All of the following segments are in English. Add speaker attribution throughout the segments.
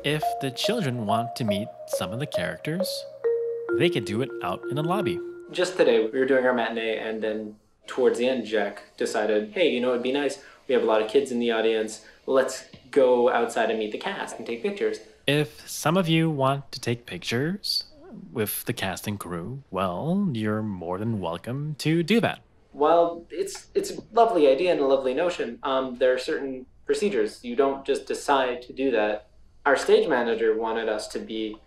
Speaker 1: If the children want to meet some of the characters, they could do it out in the lobby.
Speaker 2: Just today, we were doing our matinee, and then towards the end, Jack decided, hey, it'd be nice. We have a lot of kids in the audience. Let's go outside and meet the cast and take pictures.
Speaker 1: If some of you want to take pictures with the cast and crew, well, you're more than welcome to do that.
Speaker 2: While it's a lovely idea and a lovely notion, there are certain procedures. You don't just decide to do that. Our stage manager wanted us to be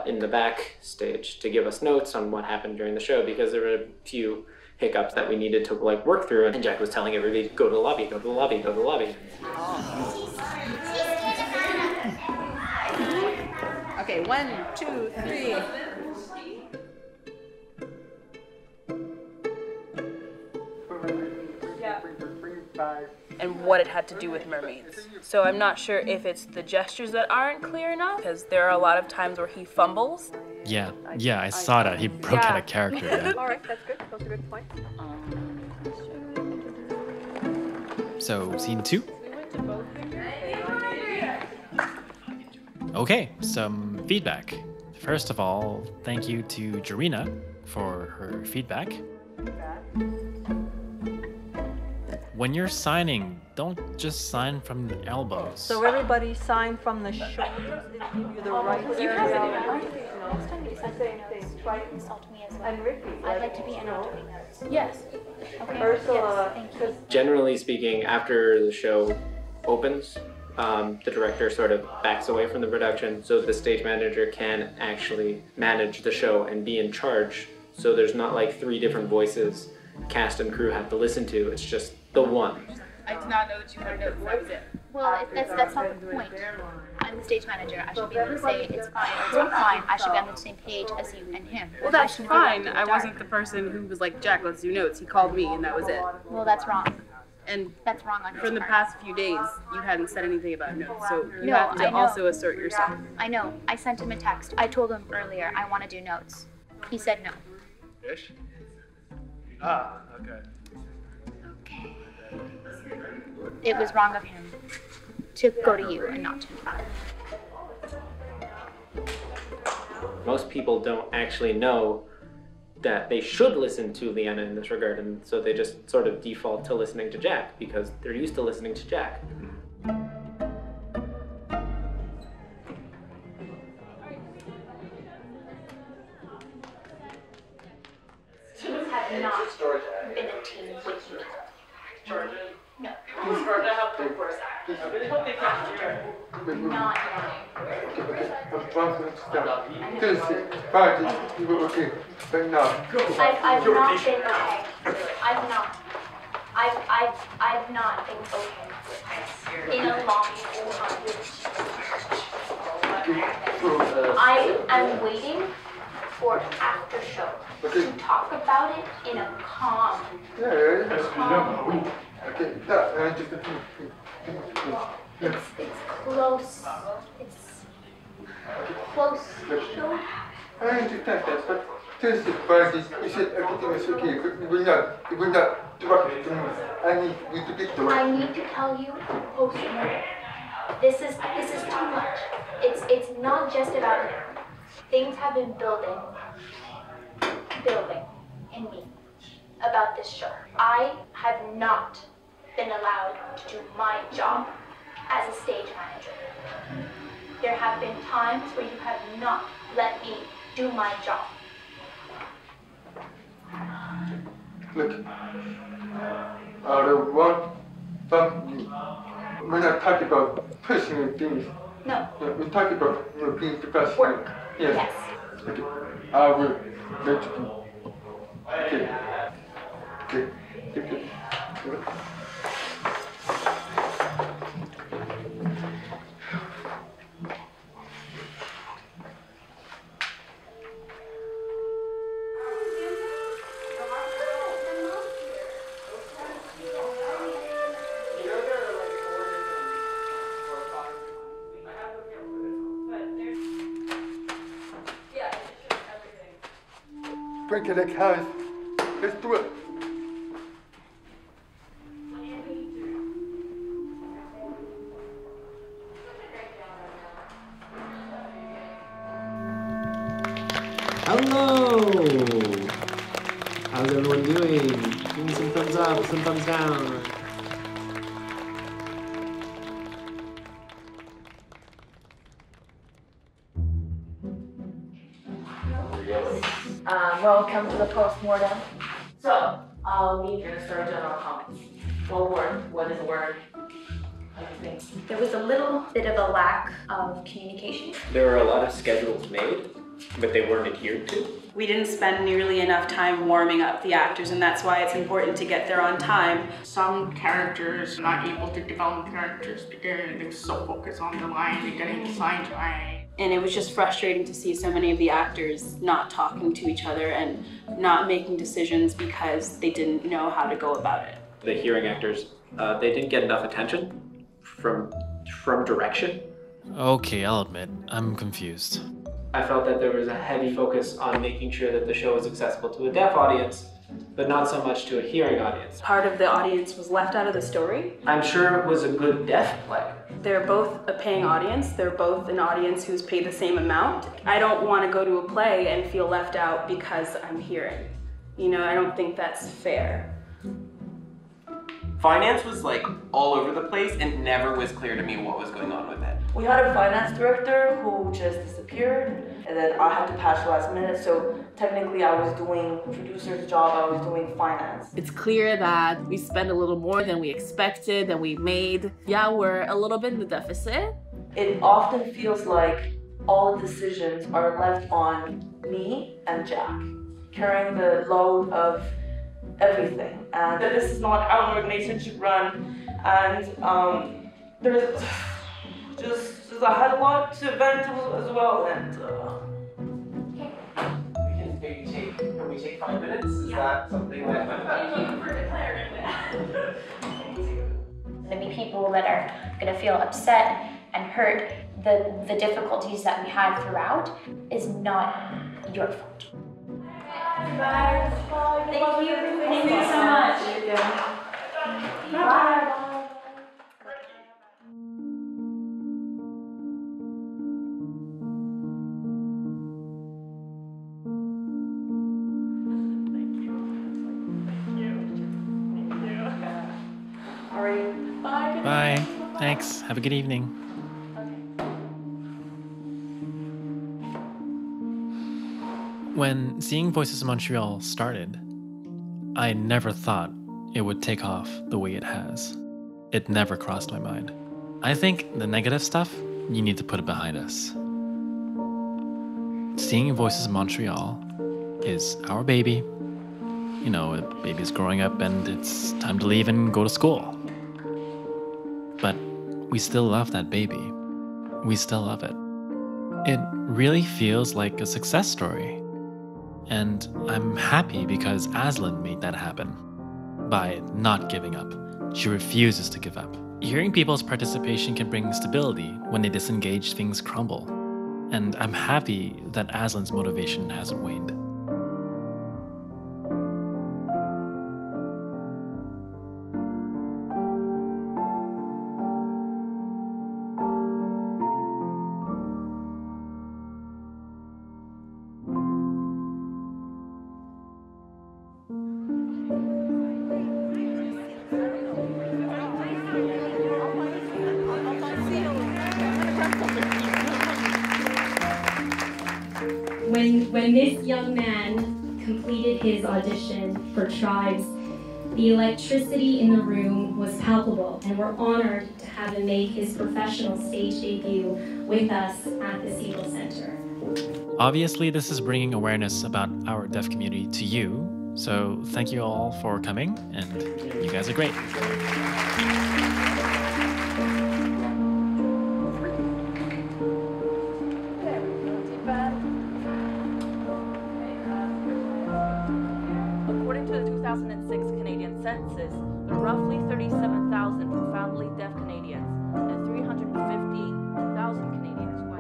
Speaker 2: in the backstage to give us notes on what happened during the show because there were a few hiccups that we needed to work through. And Jack was telling everybody, go to the lobby, go to the lobby, go to the lobby.
Speaker 3: Okay, 1, 2, 3. And what it had to do with mermaids. So I'm not sure if it's the gestures that aren't clear enough, because there are a lot of times where he fumbles.
Speaker 1: Yeah, I saw that. He broke out of character. Yeah.
Speaker 4: All right, that's good. Those are good points.
Speaker 1: So, scene 2. Okay, some feedback. First of all, thank you to Jarina for her feedback. When you're signing, don't just sign from the elbows.
Speaker 4: So everybody sign from the shoulders. Did you give you the right area?
Speaker 5: Next time you decide to
Speaker 4: Same
Speaker 5: do
Speaker 4: thing,
Speaker 5: notes,
Speaker 4: right?
Speaker 5: consult me as well.
Speaker 4: And Ricky.
Speaker 5: I'd like to be in on doing notes.
Speaker 3: Yes.
Speaker 5: Okay.
Speaker 4: Ursula.
Speaker 5: Yes, thank you.
Speaker 2: Generally speaking, after the show opens, the director sort of backs away from the production so the stage manager can actually manage the show and be in charge. So there's not 3 different voices cast and crew have to listen to. It's just the one.
Speaker 3: I did not know that you had notes. That was it.
Speaker 5: Well, that's not the point. I'm the stage manager. I should be able to say it's fine or it's not fine. I should be on the same page as you and him.
Speaker 3: Well, that's fine. I wasn't the person who was like, Jack, let's do notes. He called me, and that was it.
Speaker 5: Well, that's wrong.
Speaker 3: And
Speaker 5: That's wrong on his
Speaker 3: for the
Speaker 5: part.
Speaker 3: past few days, you hadn't said anything about notes, so you
Speaker 5: No,
Speaker 3: have
Speaker 5: I
Speaker 3: to
Speaker 5: know.
Speaker 3: also assert yourself.
Speaker 5: I know. I sent him a text. I told him earlier I want to do notes. He said no.
Speaker 6: Ish? Ah, okay.
Speaker 5: Okay. It was wrong of him to go to you and not to me.
Speaker 2: Most people don't actually know that they should listen to Leanna in this regard, and so they just sort of default to listening to Jack because they're used to listening to Jack.
Speaker 5: Teams have not been a team with you. No. Not I've not been okay. I've not been okay in a long time. I am waiting for after show to talk about it in a calm. It's close. It's close show.
Speaker 7: I understand that, but since the party, you said everything is okay. It will not drop it to me. I need you to get the right.
Speaker 5: I need to tell you, post-mortem. This is too much. It's not just about him. Things have been building in me about this show. I have not been allowed to do my job as a stage manager. There have been times where you have not let me do my job.
Speaker 7: Look, I don't want from you. We're not talking about personal things.
Speaker 5: No.
Speaker 7: We're talking about being professional.
Speaker 5: Work.
Speaker 7: Yes. Okay. I will let you go. Okay. Okay. Okay. Break it like house. Let's do it.
Speaker 8: Hello! How's everyone doing? Give me some thumbs up, some thumbs down.
Speaker 9: Welcome to the post-mortem. So, I'll need you to start general comments. What word? What is a word?
Speaker 5: There was a little bit of a lack of communication.
Speaker 2: There were a lot of schedules made, but they weren't adhered to.
Speaker 3: We didn't spend nearly enough time warming up the actors, and that's why it's important to get there on time.
Speaker 10: Some characters not able to develop characters because they were so focused on the line and getting the signs right.
Speaker 3: And it was just frustrating to see so many of the actors not talking to each other and not making decisions because they didn't know how to go about it.
Speaker 2: The hearing actors, they didn't get enough attention from direction.
Speaker 1: Okay, I'll admit, I'm confused.
Speaker 2: I felt that there was a heavy focus on making sure that the show was accessible to a deaf audience, but not so much to a hearing audience.
Speaker 3: Part of the audience was left out of the story.
Speaker 2: I'm sure it was a good deaf play.
Speaker 3: They're both a paying audience. They're both an audience who's paid the same amount. I don't want to go to a play and feel left out because I'm hearing. You know, I don't think that's fair.
Speaker 11: Finance was like all over the place and never was clear to me what was going on with it.
Speaker 9: We had a finance director who just disappeared, and then I had to patch last minute, so technically I was doing producer's job, I was doing finance.
Speaker 12: It's clear that we spent a little more than we expected, than we made. Yeah, we're a little bit in the deficit.
Speaker 9: It often feels like all decisions are left on me and Jack, carrying the load of everything. And this is not how an organization should run. And there's just I had a lot to vent as well. And
Speaker 11: Can we take 5 minutes? Is that something that?
Speaker 5: Thank you for declaring that. There'll be people that are going to feel upset and hurt. The difficulties that we had throughout is not your fault. Bye. Thank you. Thank you so much. Bye.
Speaker 1: Bye. Thanks. Have a good evening. When Seeing Voices Montreal started, I never thought it would take off the way it has. It never crossed my mind. I think the negative stuff, you need to put it behind us. Seeing Voices Montreal is our baby. You know, a baby's growing up and it's time to leave and go to school. But we still love that baby. We still love it. It really feels like a success story. And I'm happy because Aselin made that happen by not giving up. She refuses to give up. Hearing people's participation can bring stability. When they disengage, things crumble. And I'm happy that Aselin's motivation hasn't waned.
Speaker 13: When this young man completed his audition for Tribes, the electricity in the room was palpable, and we're honored to have him make his professional stage debut with us at the Segal Center.
Speaker 1: Obviously, this is bringing awareness about our deaf community to you, so thank you all for coming, and you guys are great.
Speaker 14: According to the 2006 Canadian census, there are roughly 37,000 profoundly deaf Canadians and 350,000 Canadians who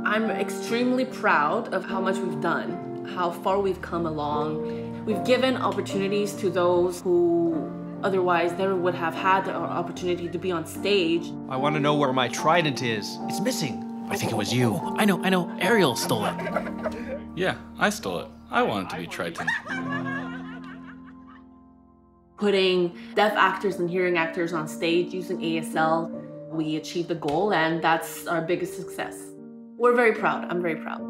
Speaker 14: identify.
Speaker 12: I'm extremely proud of how much we've done, how far we've come along. We've given opportunities to those who otherwise never would have had the opportunity to be on stage.
Speaker 15: I want to know where my trident is. It's missing.
Speaker 1: I think it was you. I know. Ariel stole it.
Speaker 15: Yeah, I stole it. I want it to be Triton.
Speaker 12: Putting deaf actors and hearing actors on stage using ASL, we achieved the goal, and that's our biggest success. We're very proud. I'm very proud.